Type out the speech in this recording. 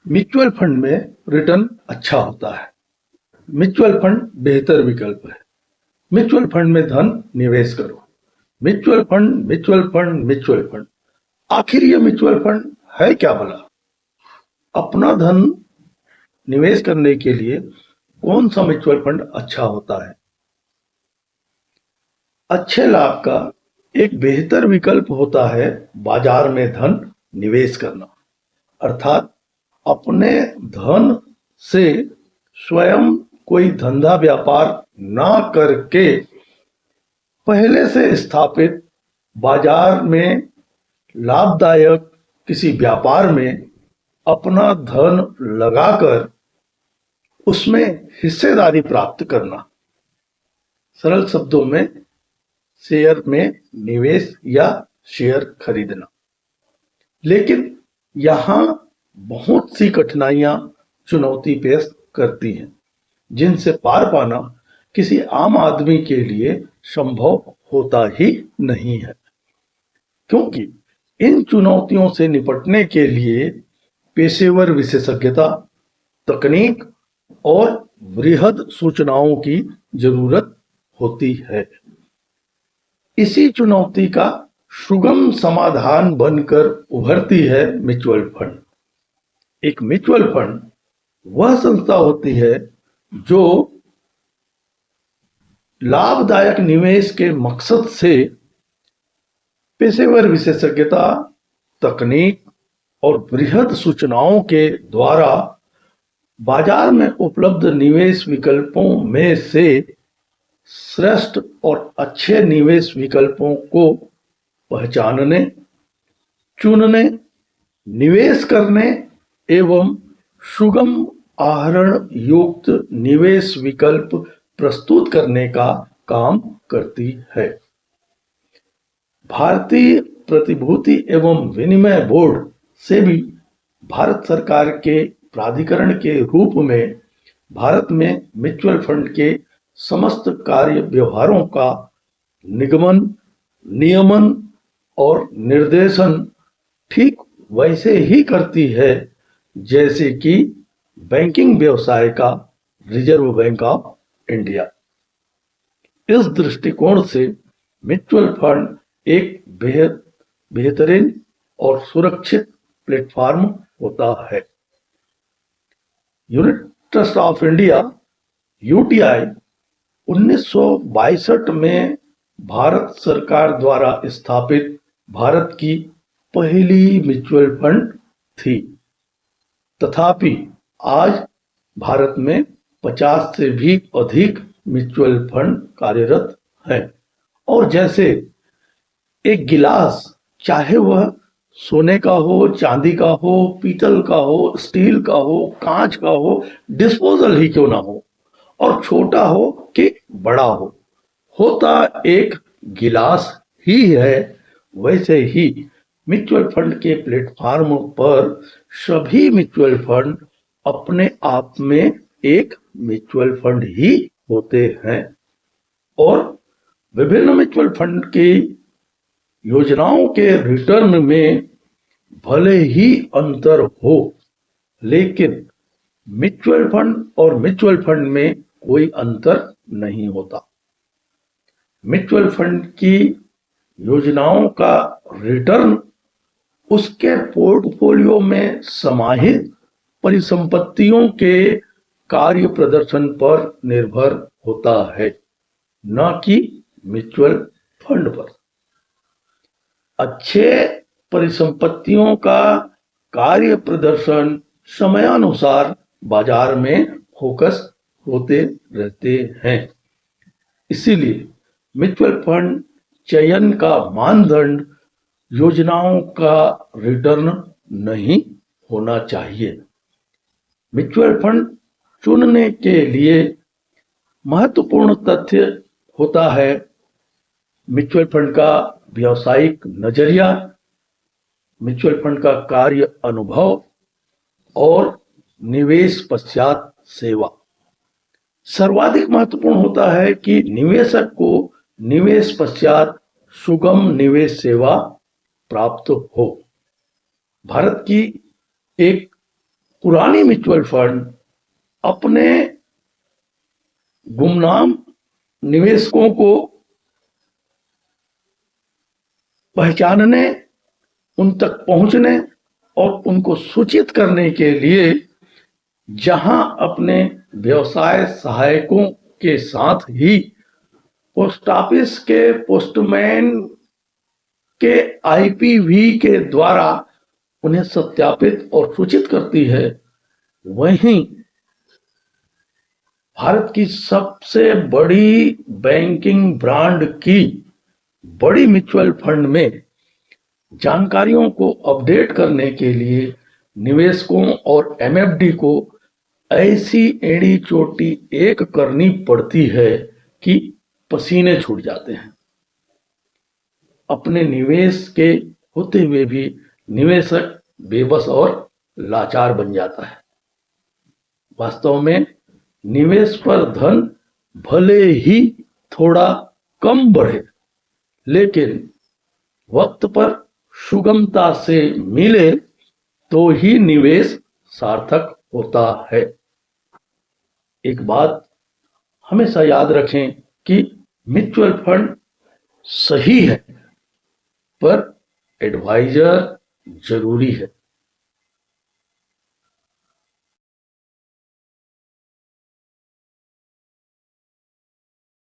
Mutual fund में return अच्छा होता है। म्यूचुअल फंड बेहतर विकल्प है। म्यूचुअल फंड में धन निवेश करो। Mutual fund, mutual fund, mutual fund. आखिर ये म्यूचुअल फंड है क्या भला? अपना धन निवेश करने के लिए कौन सा म्यूचुअल फंड अच्छा होता है? अच्छे लाभ का एक बेहतर विकल्प होता है बाजार में धन निवेश करना, अर्थात अपने धन से स्वयं कोई धंधा व्यापार ना करके पहले से स्थापित बाजार में लाभदायक किसी व्यापार में अपना धन लगाकर उसमें हिस्सेदारी प्राप्त करना। सरल शब्दों में शेयर में निवेश या शेयर खरीदना। लेकिन यहाँ बहुत सी कठिनाइयां चुनौती पेश करती हैं, जिनसे पार पाना किसी आम आदमी के लिए संभव होता ही नहीं है, क्योंकि इन चुनौतियों से निपटने के लिए पेशेवर विशेषज्ञता, तकनीक और वृहद सूचनाओं की जरूरत होती है। इसी चुनौती का सुगम समाधान बनकर उभरती है म्यूचुअल फंड। एक म्यूचुअल फंड वह संस्था होती है जो लाभदायक निवेश के मकसद से पेशेवर विशेषज्ञता, तकनीक और वृहद सूचनाओं के द्वारा बाजार में उपलब्ध निवेश विकल्पों में से श्रेष्ठ और अच्छे निवेश विकल्पों को पहचानने, चुनने, निवेश करने एवं सुगम आहरण युक्त निवेश विकल्प प्रस्तुत करने का काम करती है। भारतीय प्रतिभूति एवं विनिमय बोर्ड से भी भारत सरकार के प्राधिकरण के रूप में भारत में म्यूचुअल फंड के समस्त कार्य व्यवहारों का निगमन, नियमन और निर्देशन ठीक वैसे ही करती है जैसे कि बैंकिंग व्यवसाय का रिजर्व बैंक ऑफ इंडिया। इस दृष्टिकोण से म्यूचुअल फंड एक बेहतरीन और सुरक्षित प्लेटफॉर्म होता है। Unit trust of India (UTI) 1962 में भारत सरकार द्वारा स्थापित भारत की पहली म्यूचुअल फंड थी। तथापि आज भारत में 50 से भी अधिक म्यूचुअल फंड कार्यरत हैं। और जैसे एक गिलास, चाहे वह सोने का हो, चांदी का हो, पीतल का हो, स्टील का हो, कांच का हो, डिस्पोजल ही क्यों ना हो, और छोटा हो कि बड़ा हो, होता एक गिलास ही है, वैसे ही म्यूचुअल फंड के प्लेटफॉर्म पर सभी म्यूचुअल फंड अपने आप में एक म्यूचुअल फंड ही होते हैं। और विभिन्न म्यूचुअल फंड की योजनाओं के रिटर्न में भले ही अंतर हो, लेकिन म्यूचुअल फंड और म्यूचुअल फंड में कोई अंतर नहीं होता। म्यूचुअल फंड की योजनाओं का रिटर्न उसके पोर्टफोलियो में समाहित परिसंपत्तियों के कार्य प्रदर्शन पर निर्भर होता है, न कि म्यूचुअल फंड पर। अच्छे परिसंपत्तियों का कार्य प्रदर्शन समयानुसार बाजार में फोकस होते रहते हैं। इसीलिए म्यूचुअल फंड चयन का मानदंड योजनाओं का रिटर्न नहीं होना चाहिए। म्यूचुअल फंड चुनने के लिए महत्वपूर्ण तथ्य होता है म्यूचुअल फंड का व्यावसायिक नजरिया, म्यूचुअल फंड का कार्य अनुभव और निवेश पश्चात सेवा। सर्वाधिक महत्वपूर्ण होता है कि निवेशक को निवेश पश्चात सुगम निवेश सेवा प्राप्त हो। भारत की एक पुरानी म्यूचुअल फंड अपने गुमनाम निवेशकों को पहचानने, उन तक पहुंचने और उनको सूचित करने के लिए जहां अपने व्यवसाय सहायकों के साथ ही पोस्ट ऑफिस के पोस्टमैन के आईपीवी के द्वारा उन्हें सत्यापित और सूचित करती है, वहीं भारत की सबसे बड़ी बैंकिंग ब्रांड की बड़ी म्यूचुअल फंड में जानकारियों को अपडेट करने के लिए निवेशकों और एमएफडी को ऐसी एड़ी चोटी एक करनी पड़ती है कि पसीने छूट जाते हैं। अपने निवेश के होते हुए भी निवेशक बेबस और लाचार बन जाता है। वास्तव में निवेश पर धन भले ही थोड़ा कम बढ़े, लेकिन वक्त पर सुगमता से मिले तो ही निवेश सार्थक होता है। एक बात हमेशा याद रखें कि म्यूचुअल फंड सही है, पर एडवाइजर जरूरी है।